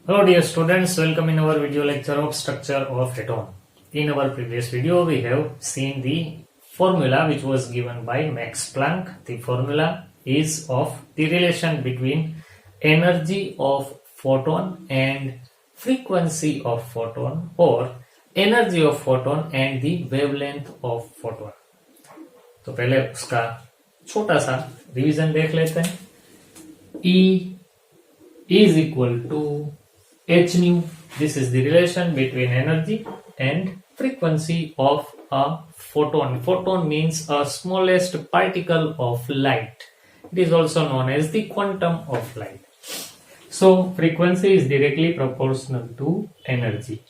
Hello dear students, welcome in our video lecture of structure of atom. In our previous video we have seen the formula which was given by Max Planck. The formula is of the relation between energy of photon and frequency of photon, or energy of photon and the wavelength of photon. तो पहले उसका छोटा सा revision देख लेते हैं. E is equal to h nu. This is the relation between energy and frequency of a photon. Photon means a smallest particle of light. It is also known as the quantum of light. So frequency is directly proportional to energy.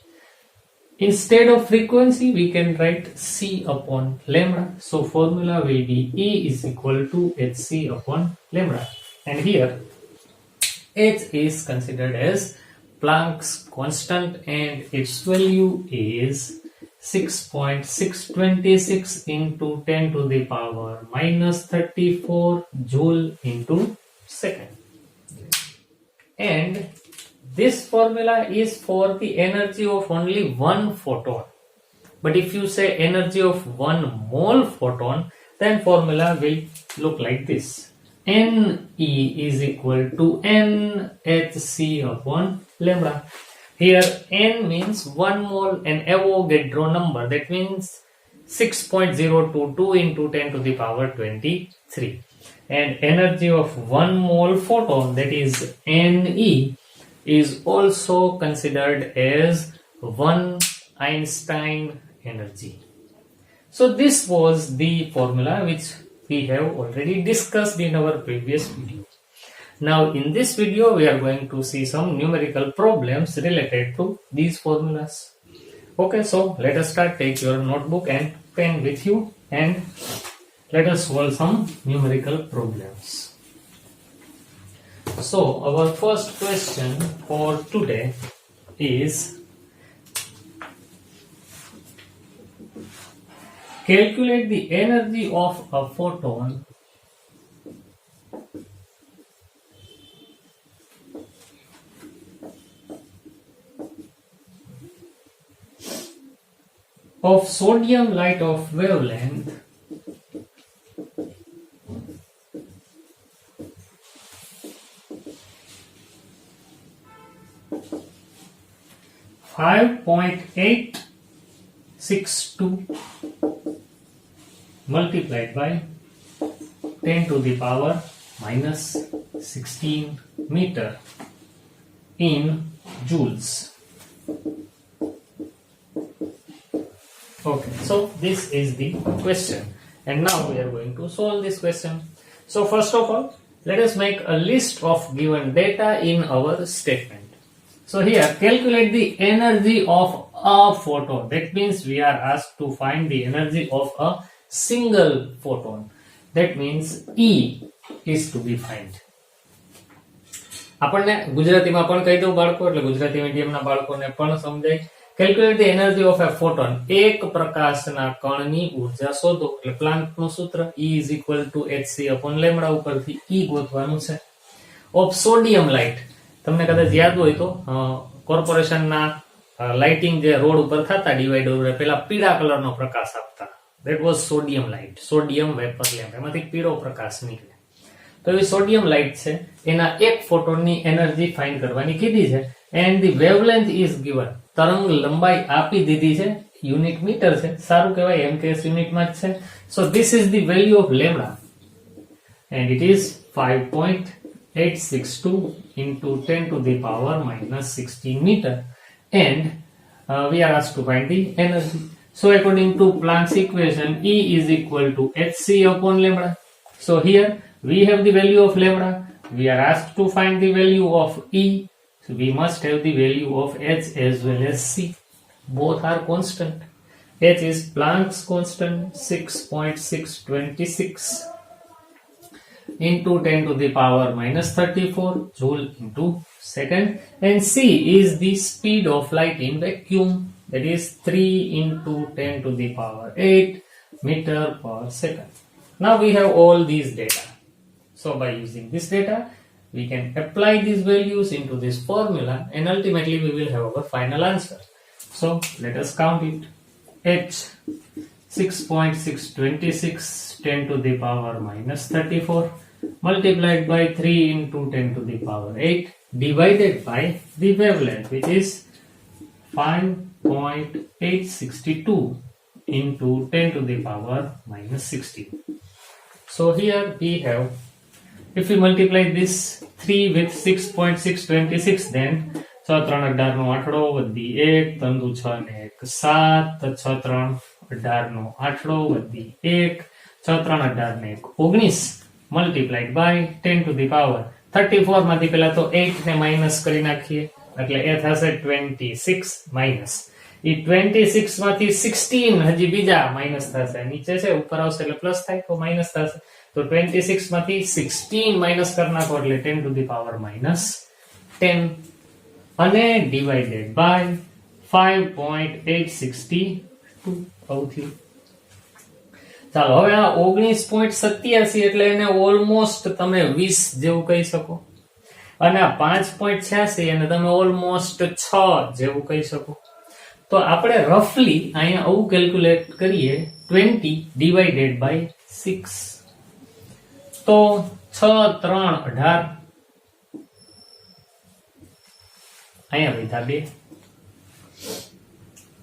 Instead of frequency, we can write C upon lambda. So formula will be E is equal to hc upon lambda. And here h is considered as Planck's constant and its value is 6.626 into 10 to the power minus 34 joule into second. And this formula is for the energy of only one photon. But if you say energy of 1 mole photon, then formula will look like this. Ne is equal to nhc upon lambda. Here n means 1 mole and Avogadro number, that means 6.022 into 10 to the power 23. And energy of 1 mole photon, that is Ne, is also considered as 1 Einstein energy. So this was the formula which we have already discussed in our previous video. Now in this video we are going to see some numerical problems related to these formulas. Okay, so let us start. Take your notebook and pen with you and let us solve some numerical problems. So our first question for today is: calculate the energy of a photon of sodium light of wavelength 5.862 multiplied by 10 to the power minus 16 meter in joules. Okay, so this is the question, and now we are going to solve this question. So first of all, let us make a list of given data in our statement. So here, calculate the energy of a photon. That means we are asked to find the energy of a single photon. That means E is to be found. આપણને ગુજરાતીમાં પણ કહી દઉં બાળકો, એટલે ગુજરાતી મીડિયમના બાળકોને પણ સમજાય. Calculate the energy of a photon. એક પ્રકાશના કણની ઊર્જા શોધો. એટલે પ્લાન્કનું સૂત્ર E is equal to hc upon lambda ઉપરથી E ગોતવાનું છે. Of sodium light. તમને કદાચ યાદ હોય તો કોર્પોરેશનના લાઇટિંગ જે રોડ ઉપર થતા ડિવાઈડર ઉપર પેલા પીળા કલરનો પ્રકાશ આપતા. That was sodium light, sodium vapor lamp. એમાંથી પીળો પ્રકાશ નીકળે. તો એ સોડિયમ લાઇટ છે, એના એક ફોટોનની એનર્જી ફાઇન્ડ કરવાની કીધી છે. And the wavelength is given. તરંગ લંબાઈ આપી દીધી છે, યુનિટ મીટર છે. સારું કહેવાય, MKS યુનિટમાં જ છે. So this is the value of lambda and it is 5.862 into 10 to the power minus 16 meter, and we are asked to find the energy. So according to Planck's equation, E is equal to hc upon lambda. So here we have the value of lambda. We are asked to find the value of E. So we must have the value of H as well as C. Both are constant. H is Planck's constant, 6.626 into 10 to the power minus 34 joule into second. And C is the speed of light in vacuum. That is 3 into 10 to the power 8 meter per second. Now we have all these data. So by using this data, we can apply these values into this formula and ultimately we will have our final answer. So let us count it. H 6.626 10 to the power minus 34 multiplied by 3 into 10 to the power 8 divided by the wavelength, which is 5.862 into 10 to the power minus 60. So here we have, if we multiply this 3 with 6.626, then 6 3 18 નો આંકડો વધી 1 તંદુ 6 ને 1 7 6 3 18 નો આંકડો વધી 1 6 3 18 ને 1 19 multiplied by 10 to the power 34 માંથી પહેલા તો 8 ને માઈનસ કરી નાખીએ એટલે એ થશે 26 માઈનસ ઈ 26 માંથી 16 હજી બીજા માઈનસ થશે, નીચે છે ઉપર આવશે એટલે પ્લસ થાય તો માઈનસ થશે, તો 26 માંથી 16 માઈનસ કરી નાખો એટલે 10 to the power minus 10 અને divided by 5.862 આવું થયું. ચાલો હવે આ 19.87 એટલે એને ઓલમોસ્ટ તમે 20 જેવું કહી શકો અને આ 5.86 એને તમે ઓલમોસ્ટ 6 જેવું કહી શકો. તો આપણે રફલી અહીંયા આવું કેલ્ક્યુલેટ કરીએ 20 ડિવાઇડેડ બાય 6 તો 6 3 18 અહીંયા વિધા 2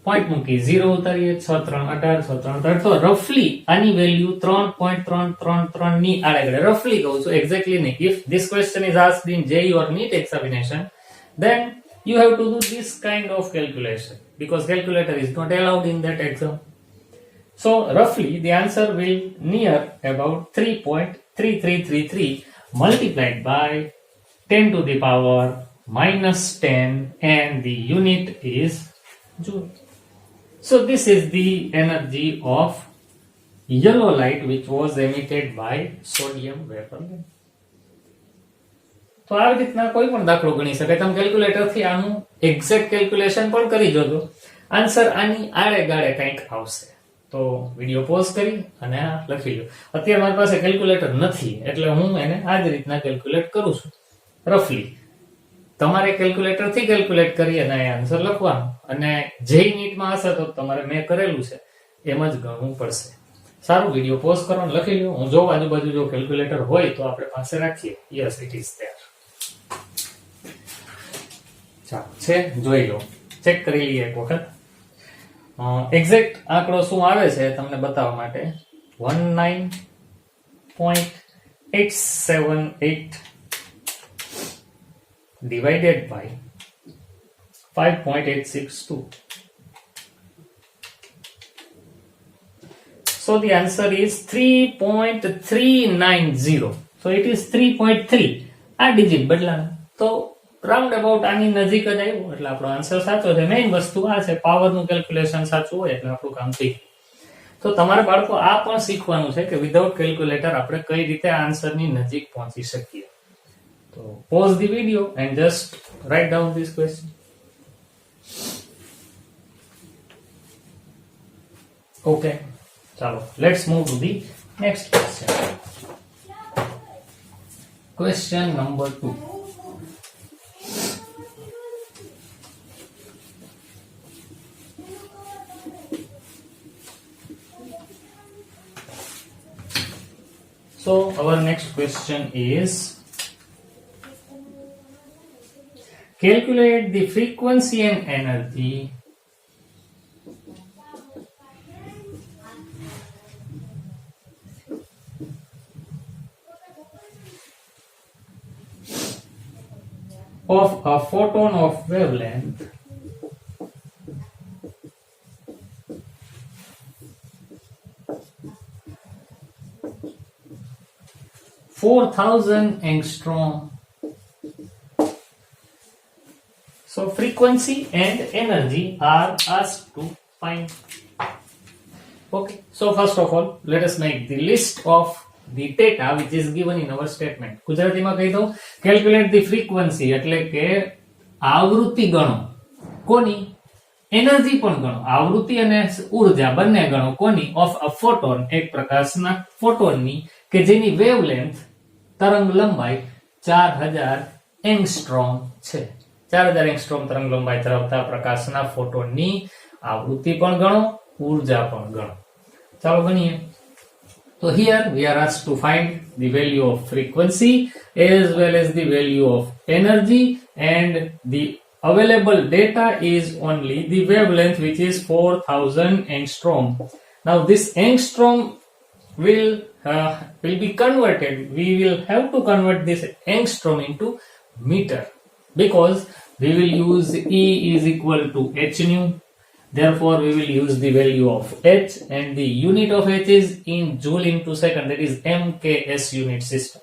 પોઈન્ટ મૂકી 0 ઉતારીએ 6 3 18 6 3 18 તો રફલી આની વેલ્યુ 3.333 ની આડે રફલી કહું છું, એક્ઝેક્ટલી નહીં. If this question is asked in JEE or NEET examination, then you have to do this kind of calculation because calculator is not allowed in that exam. So roughly the answer will near about 3.3333 multiplied by 10 to the power minus 10 and the unit is joule. So this is the energy of yellow light which was emitted by sodium vapor lamp. તો આવી રીતના કોઈ પણ દાખલો ગણી શકાય. તમે calculator થી આનું એક્ઝેક્ટ કેલ્ક્યુલેશન પણ કરી જોજો, આન્સર આની આડે ગાડે કંઈક આવશે. તો વિડિયો પોઝ કરી અને આ લખી લો. અત્યારે મારી પાસે કેલ્ક્યુલેટર નથી એટલે હું એને આ જ રીતના કેલ્ક્યુલેટ કરું છું રફલી. તમારે કેલ્ક્યુલેટર થી કેલ્ક્યુલેટ કરી અને આન્સર લખવાનો, અને જે નીટમાં હશે તો તમારે મેં કરેલું છે એમ જ ગણવું પડશે. સારું, વિડિયો પોઝ કરો અને લખી લો. હું જો આજુબાજુ જો કેલ્ક્યુલેટર હોય તો આપણે પાસે રાખીએ. Yes, it is there. ચાલો છે, જોઈ લો, ચેક કરી લઈએ એક વખત. એક્ઝેક્ટ આંકડો શું આવે છે તમને બતાવવા માટે 19.878 divided by 5.862. So the answer is 3.390. So it is 3.3. આ ડિજિટ બદલાના તો રાઉન્ડ અબાઉટ આની નજીક જ આવ્યું એટલે આપણો આન્સર સાચો છે. મેઇન વસ્તુ આ છે, પાવરનું કેલ્ક્યુલેશન સાચું હોય એટલે આપણું કામ થઈ. તો તમારે બાળકો આ પણ શીખવાનું છે કે વિધાઉટ કેલ્ક્યુલેટર આપણે કઈ રીતે આન્સરની નજીક પહોંચી શકીએ. તો pause the video and just write down this question. Okay, chalo, let's move to the next question. Question number 2. So our next question is, calculate the frequency and energy of a photon of wavelength 4000 angstrom. So frequency and energy are asked to find. Okay, so first of all, let us make the list of the data which is given in our statement. ગુજરાતીમાં કહી દઉં, calculate the frequency એટલે કે આવૃત્તિ ગણો. કોની? Energy પણ ગણો. આવૃત્તિ અને ઉર્જા બંને ગણો. કોની? ઓફ અ ફોટોન, એક પ્રકાશના ફોટોનની કે જેની વેવલેન્થ તરંગ લંબાઈ 4000 એંગસ્ટ્રોમ છે. 4000 એંગસ્ટ્રોમ તરંગ લંબાઈ ધરાવતા પ્રકાશના ફોટોનની આવૃત્તિ પણ ગણો, ઉર્જા પણ ગણો. ચાલો ગણીએ. So here we are asked to find the value of frequency as well as the value of energy, and the available data is only the wavelength, which is 4000 angstrom. Now this angstrom will be converted. We will have to convert this angstrom into meter, because we will use E is equal to h nu. Therefore, we will use the value of h, and the unit of h is in joule into second, that is MKS unit system.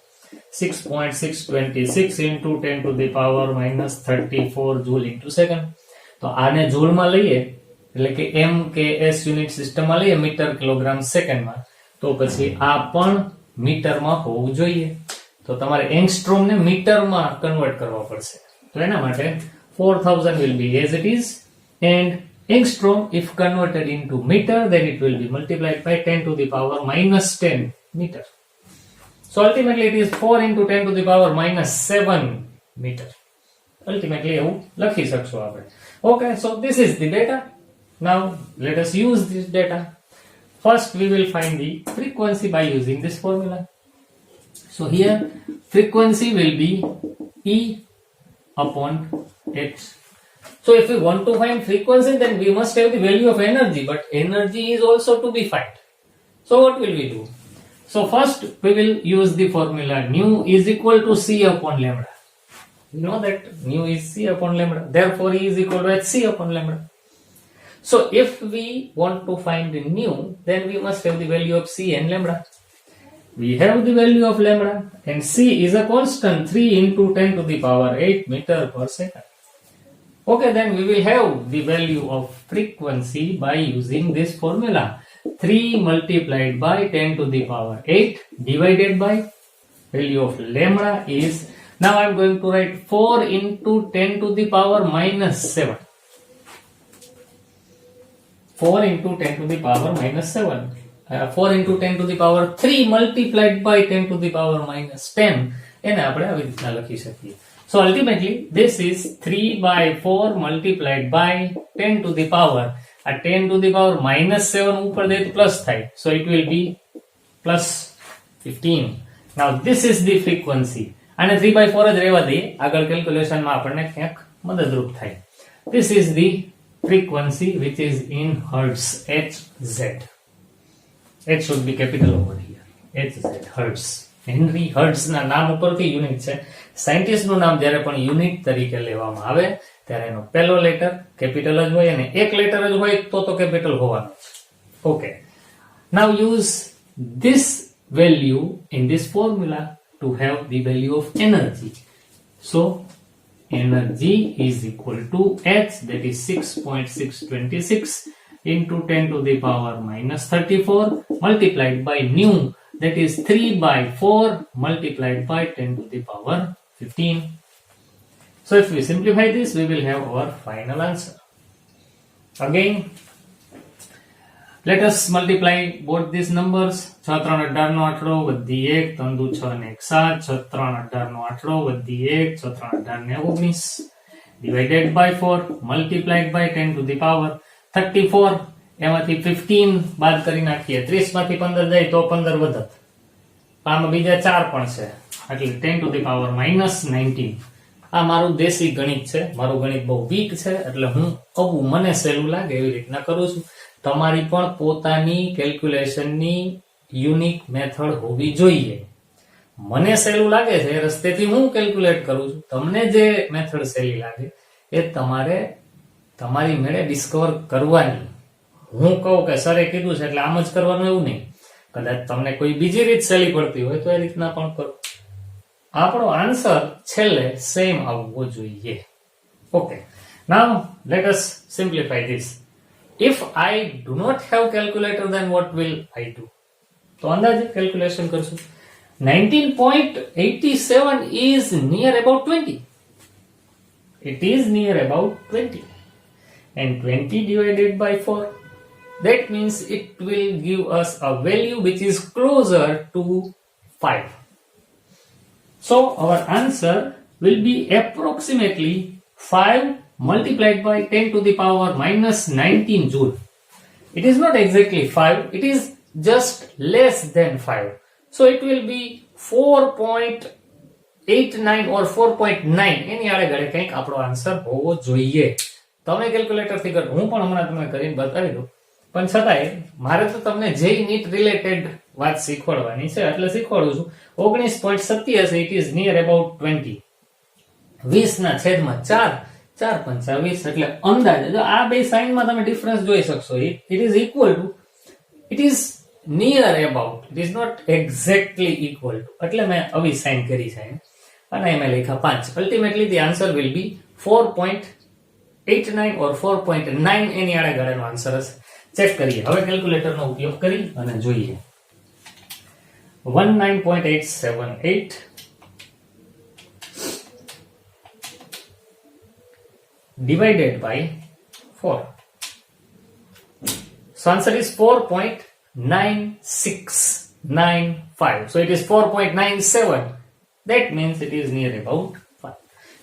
6.626 into 10 to the power minus 34 joule into second. તો આને જૂલમાં લઈએ એટલે કે MKS unit સિસ્ટમમાં લઈએ metre kilogram સેકન્ડમાં, તો પછી આ પણ મીટરમાં હોવું જોઈએ. તો તમારે એંગસ્ટ્રોમને મીટરમાં કન્વર્ટ કરવા પડશે. તો એના માટે 4000 will be as it is, and angstrom, if converted into meter, then it will be multiplied by 10 to the power minus 10 meter. So ultimately it is 4 into 10 to the power minus 7 meter. Ultimately એવું લખી શકશો આપણે. Okay, so this is the data. Now let us use this data. First we will find the frequency by using this formula. So here frequency will be E upon h. So if we want to find frequency, then we must have the value of energy, but energy is also to be found. So what will we do? So first we will use the formula nu is equal to C upon lambda. You know that nu is C upon lambda. Therefore E is equal to hc upon lambda. So if we want to find nu, then we must have the value of C and lambda. We have the value of lambda, and C is a constant, 3 into 10 to the power 8 meter per second. Okay, then we will have the value of frequency by using this formula. 3 multiplied by 10 to the power 8 divided by value of lambda is, now I am going to write 4 into 10 to the power minus 7. 4 into 10 to the power minus 7. 4 into 10 to the power 3 multiplied by 10 to the power minus 10. એને આપણે આવી રીતના લખી શકીએ. So ultimately this is 3 by 4 multiplied by 10 to the power. 10 to the power minus 7 ઉપર દે તો plus થાય. So it will be plus 15. Now this is the frequency. અને 3 by 4 જ રહેવા દઈએ, આગળ કેલ્ક્યુલેશનમાં આપણને ક્યાંક મદદરૂપ થાય. This is the frequency which is in hertz, Hz. H should be capital over here. Hz, hertz. Henry hertz ના નામ ઉપરથી યુનિટ છે. સાયન્ટિસ્ટ નું નામ જ્યારે પણ યુનિટ તરીકે લેવામાં આવે ત્યારે એનો પહેલો લેટર કેપિટલ જ હોય, અને એક લેટર જ હોય તો કેપિટલ હોવાનો છે. Okay, now use this value in this formula to have the value of energy. So energy is equal to h, that is 6.626 into 10 to the power minus 34 multiplied by nu, that is 3 by 4 multiplied by 10 to the power 15. So if we simplify this, we will have our final answer. Again, let us multiply both these numbers. 6 3 18 નો આંકડો વધી 1, 3 2 6 ને 1 7, 6 3 18 નો આંકડો વધી 1, 6 3 18 ને 19 divided by 4 multiplied by 10 to the power 34. એમાંથી 15 બાદ કરી નાખીએ, 30 માંથી 15 જાય તો 15 વધત. આમાં બીજા 4 પણ છે, એટલે 10 to the power minus 19. આ મારું દેશી ગણિત છે, મારું ગણિત બહુ વીક છે, એટલે હું આવું મને સહેલું લાગે એવી રીતના કરું છું. તમારી પણ પોતાની કેલ્ક્યુલેશનની યુનિક મેથડ હોવી જોઈએ. મને સહેલું લાગે છે એ રસ્તેથી હું કેલ્ક્યુલેટ કરું છું. તમને જે મેથડ સહેલી લાગે એ તમારે તમારી મેળે ડિસ્કવર કરવાની. હું કહું કે સરે કીધું છે એટલે આમ જ કરવાનું એવું નહીં. કદાચ તમને કોઈ બીજી રીત સહેલી પડતી હોય તો એ રીતના પણ કરો. આપણો આન્સર છેલ્લે સેમ આવવો જોઈએ. Okay, now let us simplify this. If I do not have calculator, then what will I do? તો અંદાજે કેલ્ક્યુલેશન કરશું. 19.87 is near about 20. It is near about 20. And 20 divided by 4, that means it will give us a value which is closer to 5. So our answer will be approximately 5 multiplied by 10 to the power minus 19 joule. It is not exactly 5, it is just less than 5. So it will be 4.89 or 4.9 એની આડે ગળે કંઈક આપણો answer હોવો જોઈએ. તમે calculator થી કરો, હું પણ હમણાં તમને કરીને બતાવી દઉં, પણ છતાંય મારે તો તમને જે નીટ રિલેટેડ વાત શીખવાડવાની છે એટલે શીખવાડું છું. 19.87 ઇટ ઇઝ નિયર અબાઉટ 20. 20 ના છેદમાં 4, 4 પંચા 20 એટલે અંદાજે જો આ બે સાઈનમાં તમે ડિફરન્સ જોઈ શકશો. It is equal to, it is near about, it is not exactly equal to, એટલે મેં આવી સાઈન કરી છે અને એમાં લખ્યા 5. Ultimately the answer will be 4.89 or 4.9 એની આડે ગળેનો આન્સર હશે. ચેક કરીએ હવે કેલ્ક્યુલેટરનો ઉપયોગ કરી અને જોઈએ. 19.878 divided by 4. So answer is 4.9695. So it is 4.97. That means it is near about 5.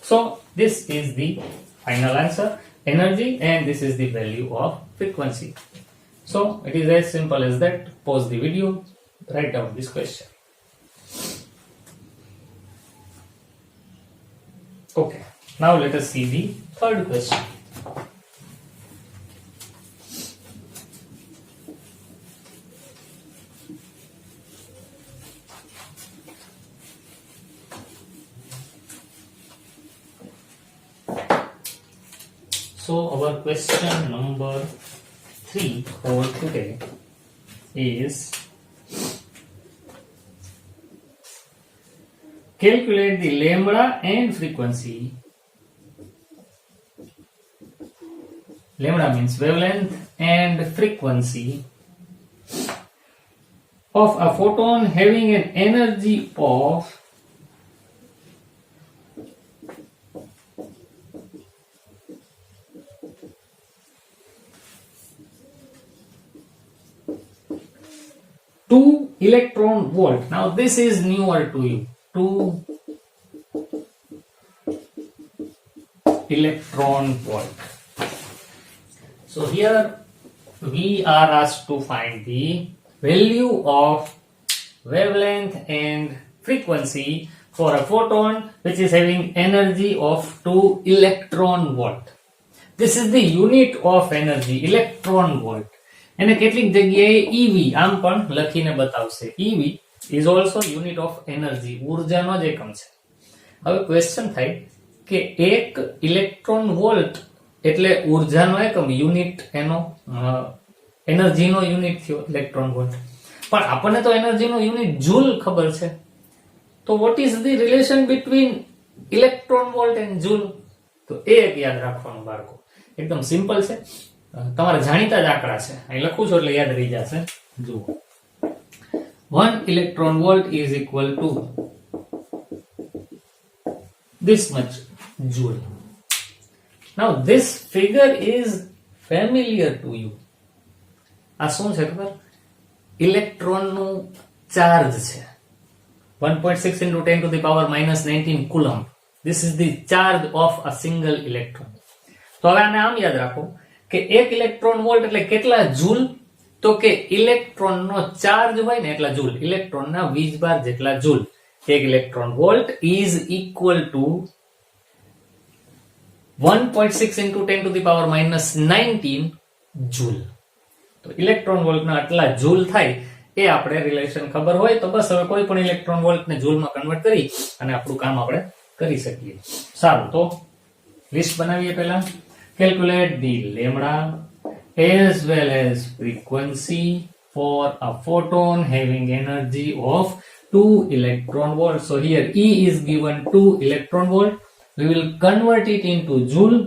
So this is the final answer, energy, and this is the value of frequency. So it is as simple as that. Pause the video, write down this question. Okay, now let us see the third question. So our question number 3 for today is calculate the lambda and frequency. Lambda means wavelength and frequency of a photon having an energy of 2 electron volt. Now this is newer to you. 2 electron volt. So here we are asked to find the value of wavelength and frequency for a photon which is having energy of 2 electron volt. This is the unit of energy, electron volt. એને કેટલીક જગ્યાએ EV આમ પણ લખીને બતાવશે. EV is also unit of energy, ઉર્જાનો જ એકમ છે. હવે ક્વેશ્ચન થાય કે એક ઇલેક્ટ્રોન વોલ્ટ એટલે ઉર્જાનો એકમ, યુનિટ એનો એનર્જીનો યુનિટ થયો ઇલેક્ટ્રોન વોલ્ટ. પણ આપણને તો એનર્જીનો યુનિટ જૂલ ખબર છે. તો what is the relation between electron volt and joule? તો એ એક યાદ રાખવાનું બાળકો, એકદમ સિમ્પલ છે. તમારે જાણીતા જ આંકડા છે, અહીં લખું છું એટલે યાદ રહી જશે. જુઓ, 1 electron volt is equal to this much joule. Now this figure is familiar to you. આ શું છે ખબર? ઇલેક્ટ્રોનનું ચાર્જ છે. 1.6 into 10 to the power minus 19 coulomb. This is the charge of a single electron. તો હવે આને આમ યાદ રાખો કે 1 ઇલેક્ટ્રોન વોલ્ટ એટલે કેટલા જૂલ? તો કે ઇલેક્ટ્રોનનો ચાર્જ હોય ને એટલા જૂલ, ઇલેક્ટ્રોનના વીજભાર જેટલા joule. 1 electron volt is equal to 1.6 into 10 to the power minus 19 joule. તો ઇલેક્ટ્રોન વોલ્ટના આટલા જૂલ થાય એ આપણે રિલેશન ખબર હોય તો બસ હવે કોઈ પણ ઇલેક્ટ્રોન વોલ્ટને જૂલમાં કન્વર્ટ કરી અને આપણું કામ આપણે કરી શકીએ. સારું, તો લિસ્ટ બનાવીએ પહેલા. Calculate the lambda as well as frequency for a photon having energy of 2 electron volt. So here E is given 2 electron volt. We will convert it into joule.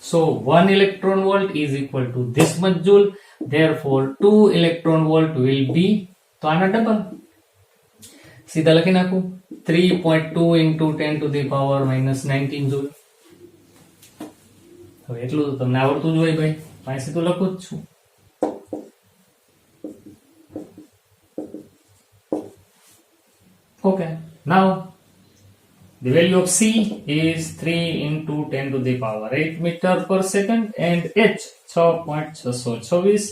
So 1 electron volt is equal to this much joule. Therefore 2 electron volt will be, તો આના double સીધા લખી નાખું, 3.2 into 10 to the power minus 19 joule. હવે એટલું તો તમને આવડતું જ હોય ભાઈ, પાસે તો લખું જ છું. Okay, now The value of C is 3 into 10 to the power 8 meter per second and H 6.626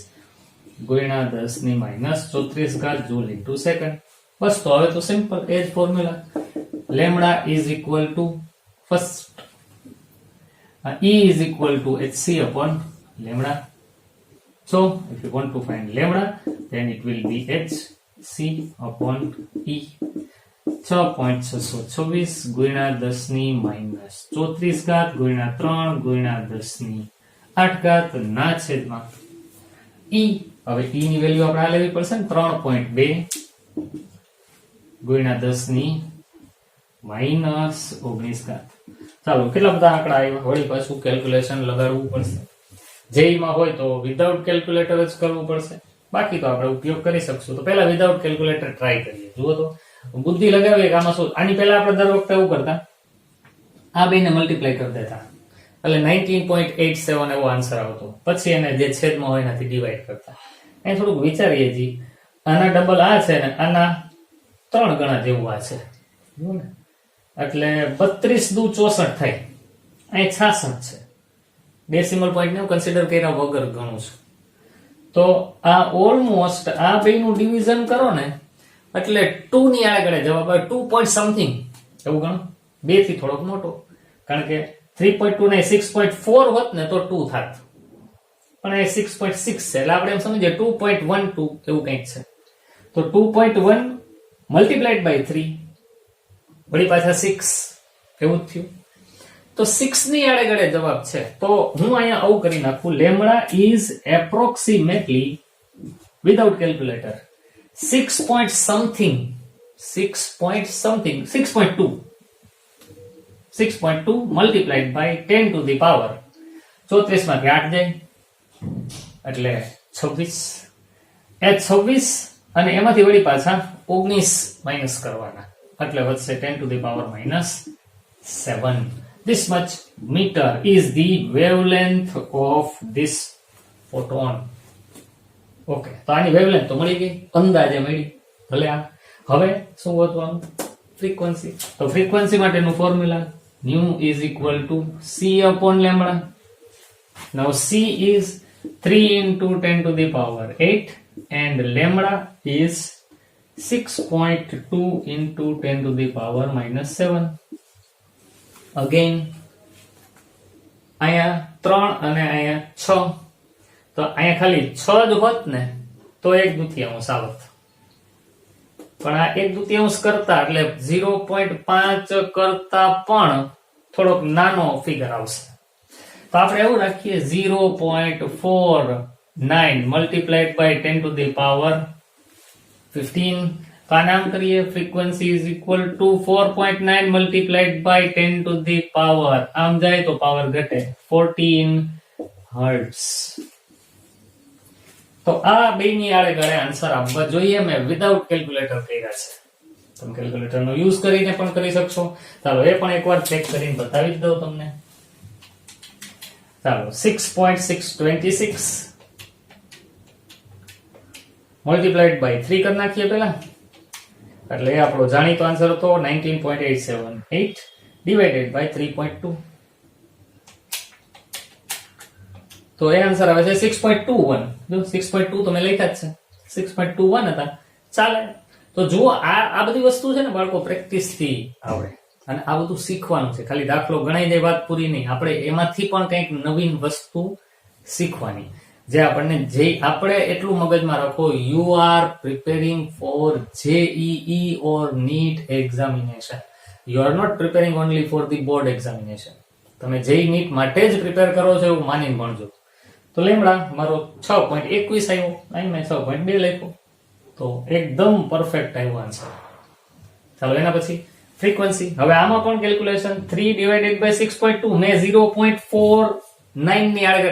ગુણ્યા 10 ની માઇનસ 34 ઘાત જૂલ ઇન્ટુ સેકન્ડ. બસ તો હવે તો સિમ્પલ એ જ formula. Lambda is equal two first E is equal to hc upon lambda. So if you want to find lambda, then it will be hc upon E. 6.626 ગુણ્યા 10 ની minus 34 ઘાત ગુણ્યા 3 ગુણ્યા 10 ની 8 ઘાત ના છેદમાં E. હવે E ની વેલ્યુ આપણે આ લેવી પડશે ને 3.2 ગુણ્યા 10 ની માઇનસ 19 ઘાત. ચાલો કેટલા બધા આંકડા આવ્યા, વળી પાછું કેલ્ક્યુલેશન લગાડવું પડશે. જેઈમાં હોય તો વિધાઉટ કેલ્ક્યુલેટર જ કરવું પડશે, બાકી તો આપણે ઉપયોગ કરી શકશું. તો પહેલા વિધાઉટ કેલ્ક્યુલેટર ટ્રાય કરીએ. જુઓ તો બુદ્ધિ લગાવીએ કે આમાં શું. આની પહેલા આપણે દર વખતે એવું કરતા, આ બેને મલ્ટીપ્લાય કરી દેતા એટલે 19.87 એવો આન્સર આવતો, પછી એને જે છેદમાં હોય એનાથી ડિવાઈડ કરતા. અહીં થોડુંક વિચારીએ જી, આના ડબલ આ છે ને આના 3 ગણા જેવું આ છે, જુઓ ને, એટલે 32 દુ 64 થાય. અહીં 66 છે. ડેસિમલ પોઈન્ટ ને કન્સિડર કર્યા વગર ગણું છું. તો આ ઓલમોસ્ટ આ બેનું ડિવિઝન કરો ને એટલે 2 ની આગળ જવાબ આવે. 2 પોઈન્ટ સમથિંગ એવું ગણો, 2 થી થોડોક મોટો, કારણ કે 3.2 ને 6.4 હોત ને તો 2 થાત, પણ એ 6.6 છે એટલે આપણે એમ સમજીએ 2.12 એવું કંઈક છે. તો 2.1 મલ્ટીપ્લાઈડ બાય 3 વળી પાછા 6 એવું જ થયું. તો 6 ની આડે જવાબ છે. તો હું અહીંયા આવું કરી નાખું, lambda is approximately without calculator 6 point something 6.2 multiplied by 10 to the power 34 માંથી 8 જાય એટલે 26. એ 26 અને એમાંથી વળી પાછા 19 માઈનસ કરવાના એટલે વધશે 10 to the power -7. This much meter is the wavelength of this photon. Okay, તો આની વેવલેન્થ તો મળી ગઈ, અંદાજે મળી. ભલે આ હવે શું ગોતવાનું? ફ્રીક્વન્સી. તો ફ્રીક્વન્સી માટેનું formula nu is equal to c upon lambda. Now c is 3 into 10 to the power 8 and lambda is 6.2 into 10 to the power -7. Again અહીંયા 3 અને અહીંયા 6, તો અહીંયા ખાલી 6 જ હોત ને તો 1/2 આવત, પણ આ 1/2 કરતા એટલે 0.5 કરતા પણ થોડોક નાનો ફિગર આવશે. તો આપણે એવું રાખીએ 0.49 multiplied by 10 to the power 15. તો આને આમ કરીએ, frequency is equal to 4.9 multiplied by 10 to the power, આમ જાય તો પાવર ઘટે, 14 હર્ટ્ઝ. તો આ બેની આડે ગળે આન્સર આવવા જોઈએ. મેં વિધાઉટ કેલ્ક્યુલેટર કર્યા છે, તમે કેલ્ક્યુલેટરનો યુઝ કરીને પણ કરી શકશો. ચાલો એ પણ એકવાર ચેક કરીને બતાવી જ દઉં તમને. ચાલો 6.626 મલ્ટીપ્લાઈડ બાય 3 કરી નાખીએ પહેલા, એટલે એ આપણો જાણીતો આન્સર હતો 19.878 ડિવાઇડેડ બાય 3.2. તો એ આન્સર આવે છે 6.21. જો 6.2 તો મેં લખ્યા જ છે, 6.21 હતા, ચાલે. તો જુઓ આ બધી વસ્તુ છે ને બાળકો પ્રેક્ટિસ થી આવડે, અને આ બધું શીખવાનું છે. ખાલી દાખલો ગણાઈ જાય વાત પૂરી નહીં, આપણે એમાંથી પણ કંઈક નવીન વસ્તુ શીખવાની. જે આપણને જે આપણે એટલું મગજમાં રાખો, you are preparing for JEE or NEET examination. You are not preparing only for the board examination. તમે JEE NEET માટે જ પ્રિપેર કરો છો એવું માનીને ભણજો. તો લેમ્ડા મારો 6.21 આવ્યો, અહીં મેં 6.2 લખ્યો, તો એકદમ પરફેક્ટ આવ્યો આન્સર. ચાલો એના પછી ફ્રીક્વન્સી. હવે આમાં પણ કેલ્ક્યુલેશન 3 ડિવાઇડેડ બાય 6.2 મેં 0.49 ની આગળ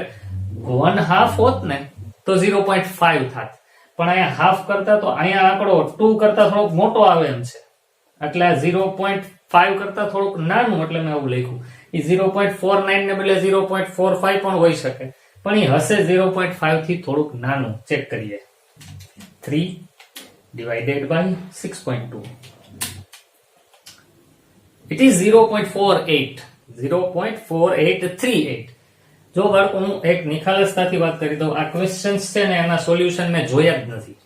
1/2 હોત ને તો 0.5 થાત, પણ અહીંયા હાફ કરતા તો અહીંયા આંકડો 2 કરતા થોડોક મોટો આવે એમ છે, એટલે 0.5 કરતા થોડુંક નાનું, એટલે મેં એવું લખ્યું. એ 0.49 ને બદલે 0.45 પણ હોઈ શકે, પણ એ હશે 0.5 થી થોડુંક નાનું. ચેક કરીએ. 3 divided by 6.2 ઇટ ઇઝ 0.48, 0.4838. જો બાળકો હું એક નિખાલસતાથી વાત કરી દઉં, આ ક્વેશ્ચન્સ છે ને એના સોલ્યુશન મેં જોયા જ નથી,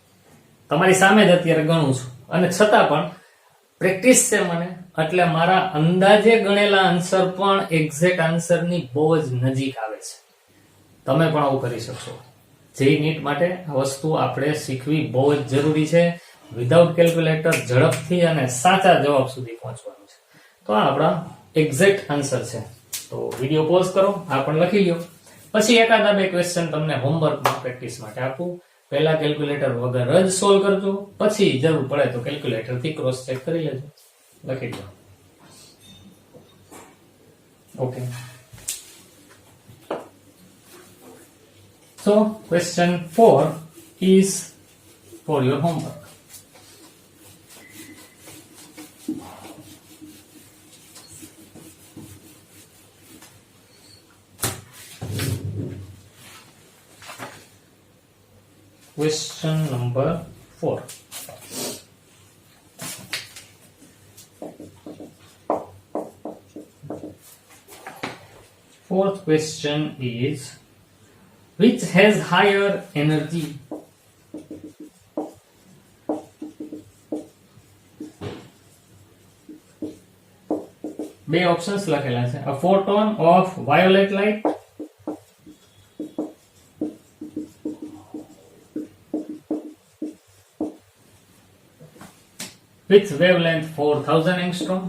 તમારી સામે જ અત્યારે ગણું છું, અને છતાં પણ પ્રેક્ટિસ છે મને, એટલે મારા અંદાજે ગણેલા આન્સર પણ એક્ઝેક્ટ આન્સરની બહુ જ નજીક આવે છે. તમે પણ આવું કરી શકશો. જેઈ નીટ માટે આ વસ્તુ આપણે શીખવી બહુ જ જરૂરી છે. વિધાઉટ કેલ્ક્યુલેટર ઝડપથી અને સાચા જવાબ સુધી પહોંચવાનું છે. તો આ આપણા એક્ઝેક્ટ આન્સર છે. તો વિડીયો પોઝ કરો, આ પણ લખી લો. પછી એકાદા બે ક્વેશ્ચન તમને હોમવર્કમાં પ્રેક્ટિસ માટે આપું. પહેલા કેલ્ક્યુલેટર વગર જ સોલ્વ કરજો, પછી જરૂર પડે તો કેલ્ક્યુલેટર થી ક્રોસ ચેક કરી લેજો. લખી લો. Okay. So question 4 is for your homework. Question number 4. Fourth question is, which has higher energy? બે ઓપ્શન્સ લખેલા છે. A photon of violet light with wavelength 4000 angstrom,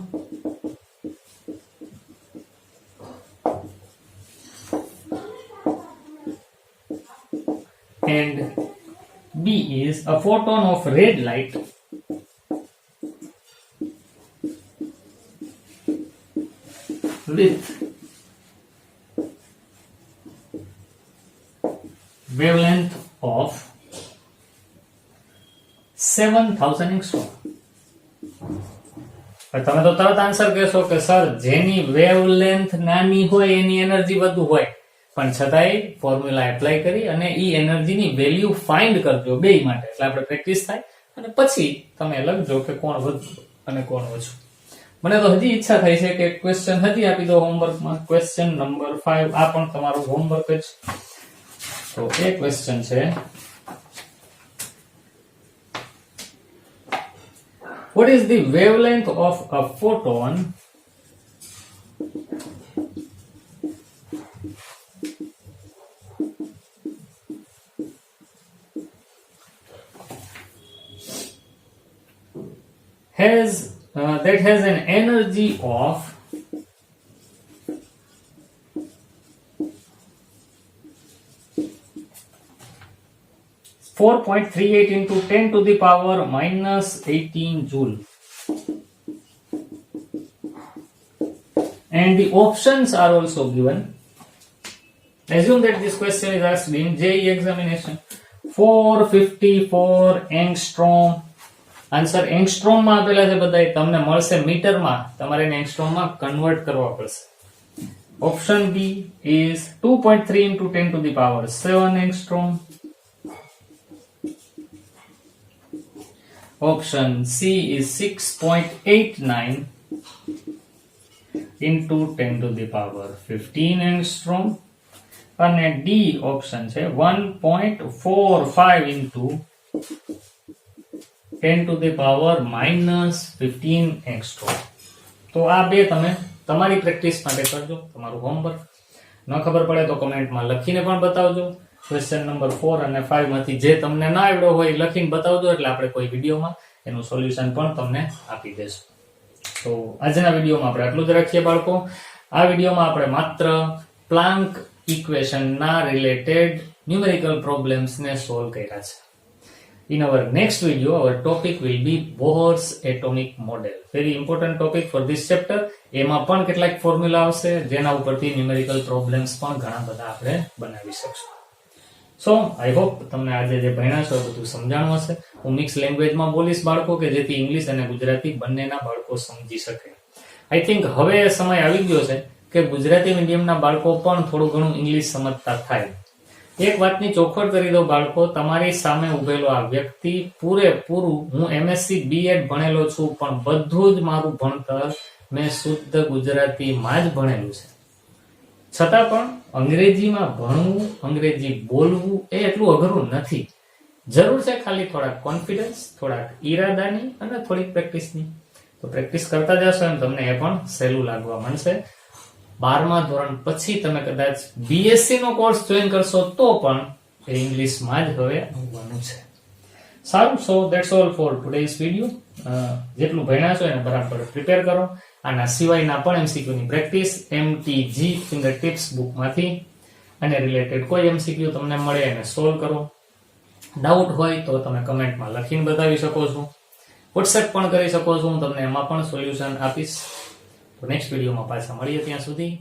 and B is a photon of red light with wavelength of 7000 angstrom. તમે તો તરત answer કહેશો કે sir જેની wavelength નાની હોય એની એનર્જી વધુ હોય, પણ છતાંય ફોર્મ્યુલા એપ્લાય કરી અને ઈ એનર્જીની વેલ્યુ ફાઇન્ડ કરજો બે માટે, એટલે આપણે પ્રેક્ટિસ થાય અને પછી તમે લખજો કે કોણ વધુ અને કોણ ઓછું. મને તો હજી ઈચ્છા થાય છે કે ક્વેશ્ચન હજી આપી દો હોમવર્કમાં. ક્વેશ્ચન નંબર 5, આ પણ તમારું હોમવર્ક જ. તો એ ક્વેશ્ચન છે, what is the wavelength of a photon that has an energy of 4.38 into 10 to the power minus 18 joule. And the options are also given. Assume that this question is asked in JEE examination. 454 angstrom. Answer angstrom માં આપેલા છે બધા, તમને મળશે metre માં, તમારે એને angstrom માં કન્વર્ટ કરવા પડશે. Option B is 2.3 into 10 to the power 7 angstrom. Option C is 6.89 into 10 to the power 15 angstrom. અને ડી ઓપ્શન છે 1.45 into 10 to the power minus 15 angstrom. તો આ બે તમે તમારી પ્રેક્ટિસ માટે કરજો, તમારું હોમવર્ક. ન ખબર પડે તો કમેન્ટમાં લખીને પણ બતાવજો. ક્વેશ્ચન નંબર 4 અને 5 માંથી જે તમને ના આવડ્યો હોય લખીને બતાવજો, એટલે આપણે કોઈ વિડીયોમાં એનું સોલ્યુશન પણ તમને આપી દેશું. તો આજના વિડીયોમાં આપણે આટલું જ રાખીએ બાળકો. આ વિડીયોમાં આપણે માત્ર પ્લાન્ક ઇક્વેશન ના રિલેટેડ ન્યુમેરિકલ પ્રોબ્લેમ્સ ને સોલ્વ કર્યા છે. In our next video, our topic will be Bohr's atomic model. Very important topic for this chapter. એમાં પણ કેટલાક ફોર્મ્યુલા આવશે જેના ઉપરથી ન્યુમેરિકલ પ્રોબ્લેમ્સ પણ ઘણા બધા આપણે બનાવી શકશું. સો આઈ હોપ તમને આજે જે ભણ્યા છો બધું સમજાણું હશે. હું મિક્સ લેંગ્વેજમાં બોલીશ બાળકો, કે જેથી ઇંગ્લિશ અને ગુજરાતી બંનેના બાળકો સમજી શકે. આઈ થિંક હવે સમય આવી ગયો છે કે ગુજરાતી મીડિયમના બાળકો પણ થોડું ઘણું ઇંગ્લિશ સમજતા થાય. એક વાતની ચોખવટ કરી દો બાળકો, તમારી સામે ઉભેલો આ વ્યક્તિ પૂરેપૂરું, હું MSc B.Ed ભણેલો છું, પણ બધું જ મારું ભણતર મેં શુદ્ધ ગુજરાતીમાં જ ભણેલું છે, છતાં પણ અંગ્રેજીમાં ભણવું, અંગ્રેજી બોલવું એ એટલું અઘરું નથી. જરૂર છે ખાલી થોડાક કોન્ફિડન્સ, થોડાક ઈરાદાની અને થોડીક પ્રેક્ટિસની. તો પ્રેક્ટિસ કરતા જશો એમ તમને એ પણ સહેલું લાગવા માંડશે. 12મા ધોરણ પછી તમે કદાચ બીએસસી નો કોર્સ જોઈન કરશો તો પણ એ ઇંગ્લિશમાં જ હવે આવવાનું છે. સારું, સો that's all four today's video. જેટલું ભણ્યા છો એને બરાબર પ્રિપેર કરો. આના સિવાયના પણ એમસીક્યુ ની પ્રેક્ટિસ MTG ફિંગર ટિપ્સ બુકમાંથી અને રિલેટેડ કોઈ એમસીક્યુ તમને મળે એને સોલ્વ કરો. ડાઉટ હોય તો તમે કમેન્ટમાં લખીને બતાવી શકો છો, વોટ્સએપ પણ કરી શકો છો, હું તમને એમાં પણ સોલ્યુશન આપીશ. તો નેક્સ્ટ વિડીયોમાં પાછા મળીએ, ત્યાં સુધી